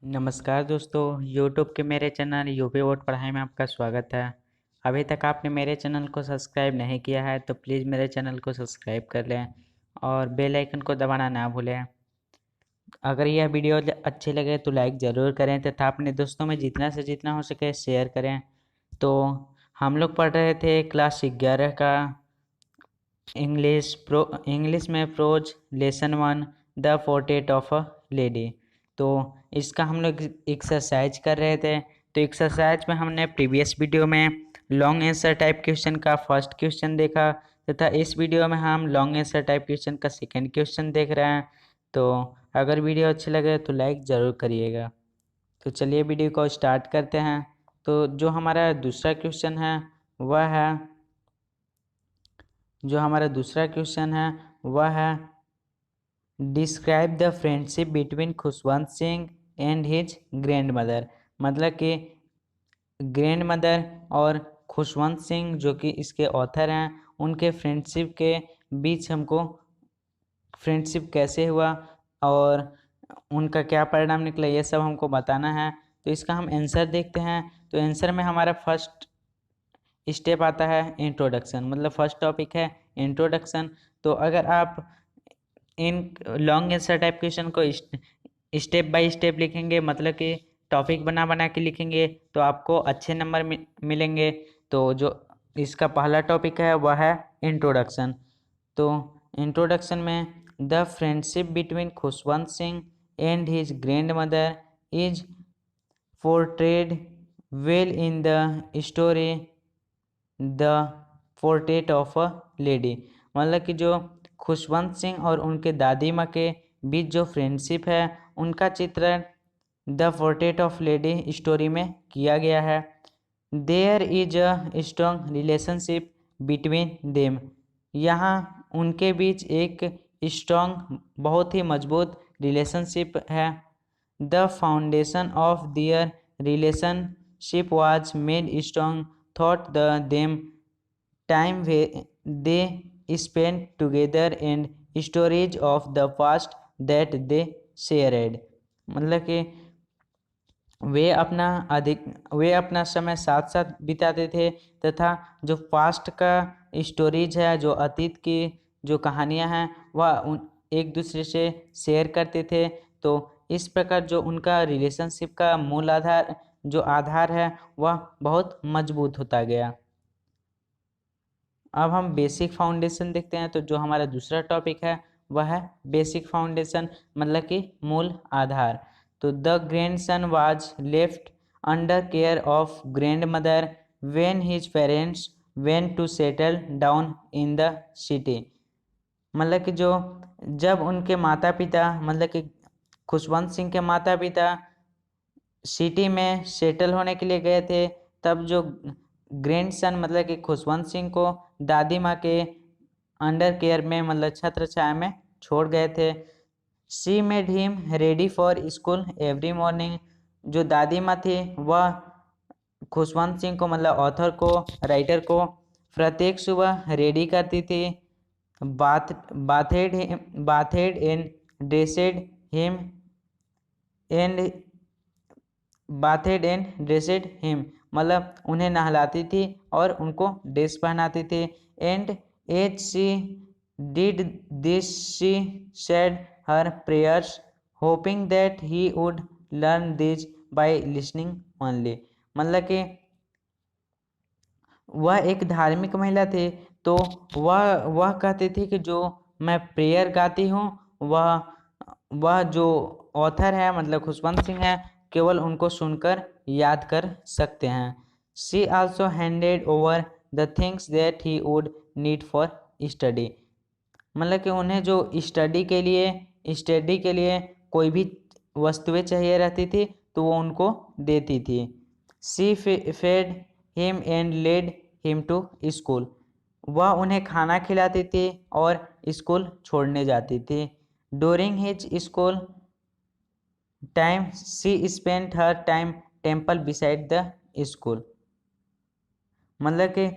नमस्कार दोस्तों, यूट्यूब के मेरे चैनल यूपी बोर्ड पढ़ाई में आपका स्वागत है। अभी तक आपने मेरे चैनल को सब्सक्राइब नहीं किया है तो प्लीज़ मेरे चैनल को सब्सक्राइब कर लें और बेल आइकन को दबाना ना भूलें। अगर यह वीडियो अच्छी लगे तो लाइक ज़रूर करें तथा अपने दोस्तों में जितना से जितना हो सके शेयर करें। तो हम लोग पढ़ रहे थे क्लास 11 का इंग्लिश में prose lesson 1 the portrait of a lady. तो इसका हम लोग एक्सरसाइज कर रहे थे। तो एक्सरसाइज में हमने प्रीवियस वीडियो में लॉन्ग आंसर टाइप क्वेश्चन का फर्स्ट क्वेश्चन देखा तथा इस वीडियो में हम लॉन्ग आंसर टाइप क्वेश्चन का सेकंड क्वेश्चन देख रहे हैं। तो अगर वीडियो अच्छी लगे तो लाइक ज़रूर करिएगा। तो चलिए वीडियो को स्टार्ट करते हैं। तो जो हमारा दूसरा क्वेश्चन है वह है describe the friendship between Khushwant Singh and his grand mother. मतलब कि ग्रैंड मदर और खुशवंत सिंह जो कि इसके ऑथर हैं, उनके फ्रेंडशिप के बीच हमको फ्रेंडशिप कैसे हुआ और उनका क्या परिणाम निकला, ये सब हमको बताना है। तो इसका हम आंसर देखते हैं। तो आंसर में हमारा फर्स्ट स्टेप आता है इंट्रोडक्शन, मतलब फर्स्ट टॉपिक है इंट्रोडक्शन। तो अगर आप in long answer type question को स्टेप बाय स्टेप लिखेंगे, मतलब कि टॉपिक बना बना के लिखेंगे, तो आपको अच्छे नंबर मिलेंगे। तो जो इसका पहला टॉपिक है वह है इंट्रोडक्शन। तो इंट्रोडक्शन में the friendship between Khushwant Singh and his grand mother is portrayed well in the story the portrait of a lady. मतलब कि जो खुशवंत सिंह और उनके दादी माँ के बीच जो फ्रेंडशिप है, उनका चित्रण the portrait of lady story में किया गया है। There is a strong relationship between them. यहाँ उनके बीच एक स्ट्रॉन्ग, बहुत ही मजबूत रिलेशनशिप है। The foundation of their relationship was made strong thought the them time they spent together and stories of the past that they shared। मतलब कि वे अपना समय साथ साथ बिताते थे तथा जो पास्ट का स्टोरीज है, जो अतीत की जो कहानियां हैं, वह एक दूसरे से शेयर करते थे। तो इस प्रकार जो उनका रिलेशनशिप का मूल आधार है वह बहुत मजबूत होता गया। अब हम बेसिक फाउंडेशन देखते हैं। तो जो हमारा दूसरा टॉपिक है वह है बेसिक फाउंडेशन, मतलब कि मूल आधार। तो the grandson was left under care of grandmother when his parents went to settle down in the city. मतलब कि जो जब उनके माता पिता, मतलब कि खुशवंत सिंह के माता पिता सिटी में सेटल होने के लिए गए थे, तब जो ग्रैंडसन मतलब कि खुशवंत सिंह को दादी माँ के अंडर केयर में, मतलब छत्र छाया में छोड़ गए थे। She made him ready for school every morning. जो दादी माँ थी वह खुशवंत सिंह को, मतलब ऑथर को, राइटर को प्रत्येक सुबह रेडी करती थी। Bathed and dressed him and bathed and dressed him, मतलब उन्हें नहलाती थी और उनको ड्रेस पहनाती थी। And as she did this she said her prayers hoping that he would learn this by listening only. मतलब कि वह एक धार्मिक महिला थी। तो वह कहती थी कि जो मैं प्रेयर गाती हूँ, वह जो ऑथर है, मतलब खुशवंत सिंह है, केवल उनको सुनकर याद कर सकते हैं। She also handed over the things that he would need for study. मतलब कि उन्हें जो स्टडी के लिए कोई भी वस्तुएं चाहिए रहती थी तो वो उनको देती थी। She fed him and led him to school. वह उन्हें खाना खिलाती थी और स्कूल छोड़ने जाती थी। During his school time she spent her time temple beside the school. मतलब कि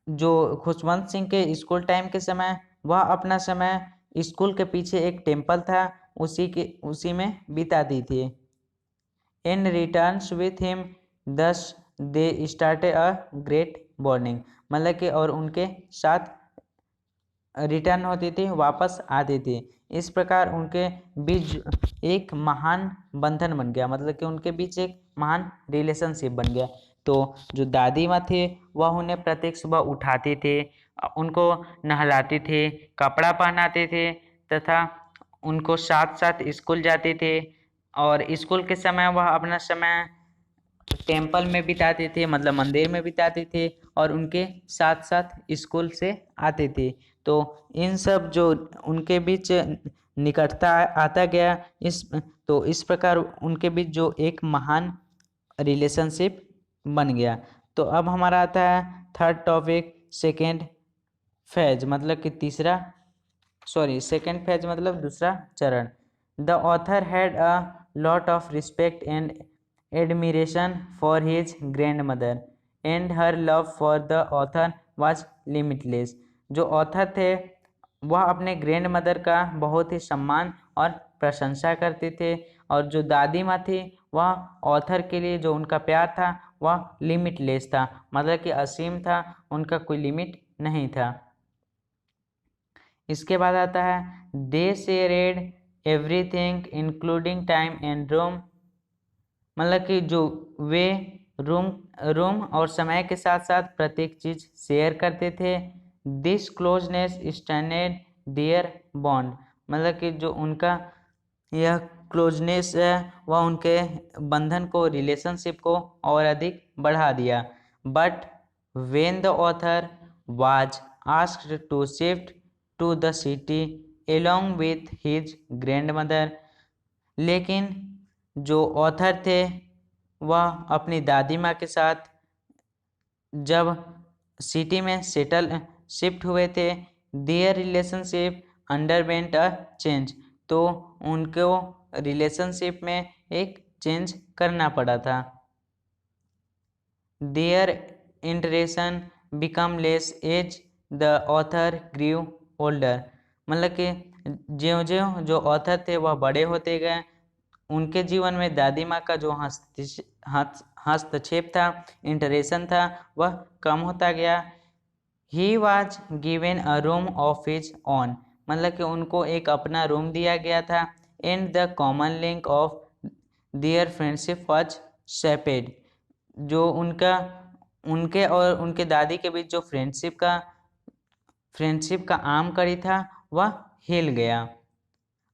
जो खुशवंत सिंह के स्कूल टाइम के समय, वह अपना समय स्कूल के पीछे एक टेम्पल था उसी में बिताती थी। इन रिटर्न्स विथ हिम, दस they started a great bonding. मतलब कि और उनके साथ रिटर्न होती थी, वापस आती थी। इस प्रकार उनके बीच एक महान बंधन बन गया, मतलब कि उनके बीच एक महान रिलेशनशिप बन गया। तो जो दादी माँ थी वह उन्हें प्रत्येक सुबह उठाती थी, उनको नहलाती थी, कपड़ा पहनाते थे तथा उनको साथ साथ स्कूल जाते थे। और स्कूल के समय वह अपना समय टेम्पल में बिताते थे, मतलब मंदिर में बिताते थे, और उनके साथ साथ स्कूल से आते थे। तो इन सब जो उनके बीच निकटता आता गया, इस प्रकार उनके बीच जो एक महान रिलेशनशिप बन गया। तो अब हमारा आता है थर्ड टॉपिक, सेकेंड फेज, मतलब कि सेकेंड फेज मतलब दूसरा चरण। The author had a lot of respect and admiration for his grand mother and her love for the author was limitless. जो ऑथर थे वह अपने ग्रैंड मदर का बहुत ही सम्मान और प्रशंसा करते थे, और जो दादी माँ थी वह ऑथर के लिए जो उनका प्यार था वह लिमिटलेस था, मतलब कि असीम था, उनका कोई लिमिट नहीं था। इसके बाद आता है दे shared everything including time and room, मतलब कि जो वे रूम और समय के साथ साथ प्रत्येक चीज शेयर करते थे। This closeness standed their bond, मतलब कि जो उनका यह क्लोजनेस है वह उनके बंधन को, रिलेशनशिप को और अधिक बढ़ा दिया। But when the author was asked to shift to the city along with his grandmother, लेकिन जो ऑथर थे वह अपनी दादी माँ के साथ जब सिटी में शिफ्ट हुए थे, their relationship underwent a change, तो उनको रिलेशनशिप में एक चेंज करना पड़ा था। Their interaction become less as the author grew older, मतलब कि ज्यों ज्यों जो ऑथर थे वह बड़े होते गए, उनके जीवन में दादी माँ का जो हस्तक्षेप था, इंटरेक्शन था, वह कम होता गया। He was given a room of his own, मतलब कि उनको एक अपना रूम दिया गया था। And the common link of their friendship was shaped, जो उनके और उनके दादी के बीच जो फ्रेंडशिप का आम कड़ी था वह हिल गया।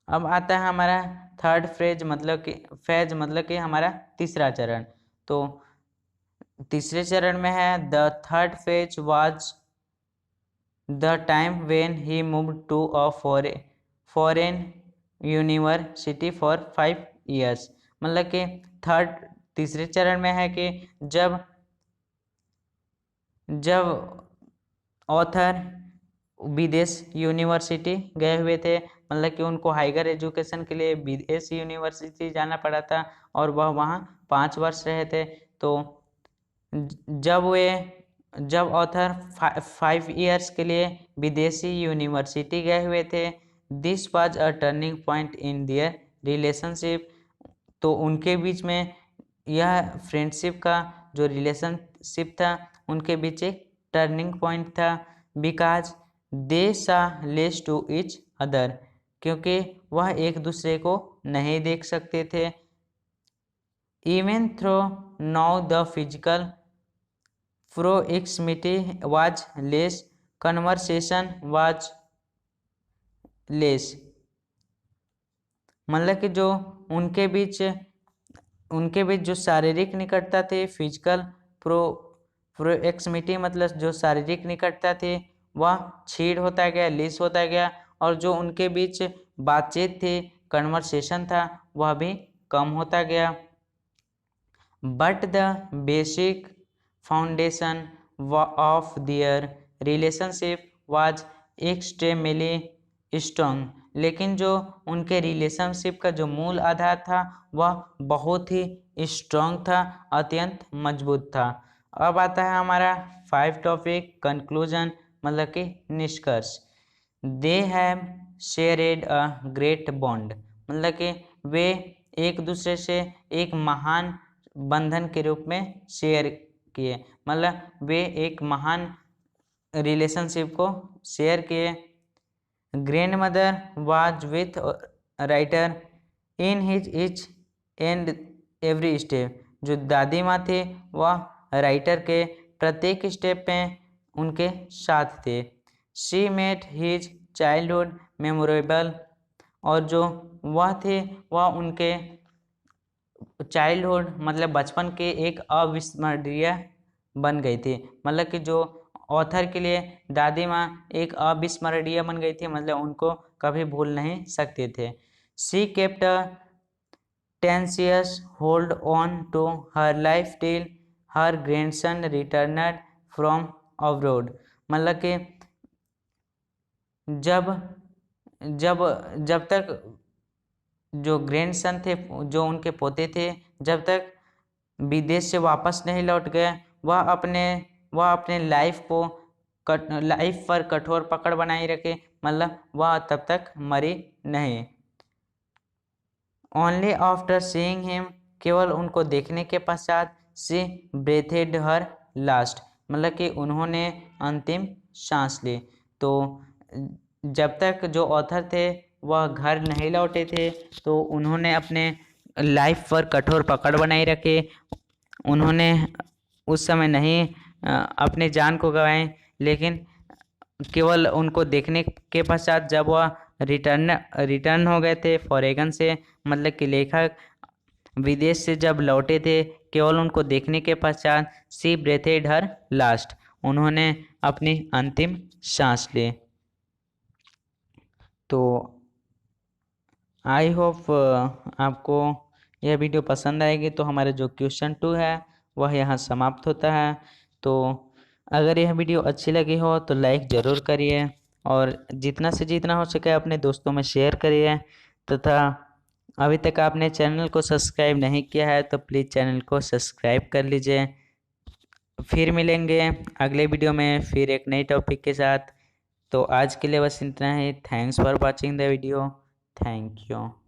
अब आता है हमारा थर्ड फेज, मतलब कि हमारा तीसरा चरण। तो तीसरे चरण में है the third phase was the time when he moved to a foreign university for 5 years, मतलब कि तीसरे चरण में है कि जब ऑथर विदेश यूनिवर्सिटी गए हुए थे, मतलब कि उनको हाइगर एजुकेशन के लिए विदेश यूनिवर्सिटी जाना पड़ा था, और वह वहाँ 5 वर्ष रहे थे। तो जब ऑथर 5 years के लिए विदेशी यूनिवर्सिटी गए हुए थे, this was a turning point in their relationship, तो उनके बीच में यह फ्रेंडशिप का जो रिलेशनशिप था उनके बीच एक टर्निंग पॉइंट था। बिकॉज दे सा लेस टू इच अदर, क्योंकि वह एक दूसरे को नहीं देख सकते थे। Even though now the physical proximity was less, conversation was less, मतलब कि जो उनके बीच जो शारीरिक निकटता थी, फिजिकल प्रोक्सिमिटी मतलब जो शारीरिक निकटता थी वह छीड़ होता गया, लेस होता गया, और जो उनके बीच बातचीत थी, कन्वर्सेशन था, वह भी कम होता गया। But the basic foundation of their relationship was extremely strong, लेकिन जो उनके रिलेशनशिप का जो मूल आधार था वह बहुत ही स्ट्रॉन्ग था, अत्यंत मजबूत था। अब आता है हमारा 5 टॉपिक कंक्लूजन, मतलब कि निष्कर्ष। They have shared a great bond, मतलब कि वे एक दूसरे से एक महान बंधन के रूप में शेयर किए, मतलब वे एक महान रिलेशनशिप को शेयर किए। Grand mother was with writer in his each and every step. जो दादी माँ थे वह राइटर के प्रत्येक स्टेप पे उनके साथ थे। She made his childhood memorable. और जो वह थे वह उनके चाइल्डहुड मतलब बचपन के एक अविस्मरणीय बन गई थी। मतलब कि जो ऑथर के लिए दादी माँ एक अविस्मरणीय बन गई थी, मतलब उनको कभी भूल नहीं सकते थे। She kept a tenacious hold on to her life till her grandson returned from abroad. मतलब कि जब जब जब तक जो ग्रैंडसन थे, जो उनके पोते थे, जब तक विदेश से वापस नहीं लौट गए, वह अपने लाइफ पर कठोर पकड़ बनाए रखे, मतलब वह तब तक मरी नहीं। ओनली आफ्टर सीइंग हिम, केवल उनको देखने के पश्चात, सी ब्रेथेड हर लास्ट, मतलब कि उन्होंने अंतिम सांस ली। तो जब तक जो ऑथर थे वह घर नहीं लौटे थे तो उन्होंने अपने लाइफ पर कठोर पकड़ बनाए रखे। उन्होंने उस समय नहीं अपने जान को गंवाए, लेकिन केवल उनको देखने के पश्चात जब वह रिटर्न हो गए थे फॉरेगन से, मतलब कि लेखक विदेश से जब लौटे थे, केवल उनको देखने के पश्चात सी ब्रेथेड हर लास्ट, उन्होंने अपनी अंतिम सांस ली। तो आई होप आपको यह वीडियो पसंद आएगी। तो हमारे जो क्वेश्चन 2 है वह यहाँ समाप्त होता है। तो अगर यह वीडियो अच्छी लगी हो तो लाइक ज़रूर करिए और जितना से जितना हो सके अपने दोस्तों में शेयर करिए, तथा अभी तक आपने चैनल को सब्सक्राइब नहीं किया है तो प्लीज़ चैनल को सब्सक्राइब कर लीजिए। फिर मिलेंगे अगले वीडियो में फिर एक नई टॉपिक के साथ। तो आज के लिए बस इतना ही। Thanks for watching the video. Thank you.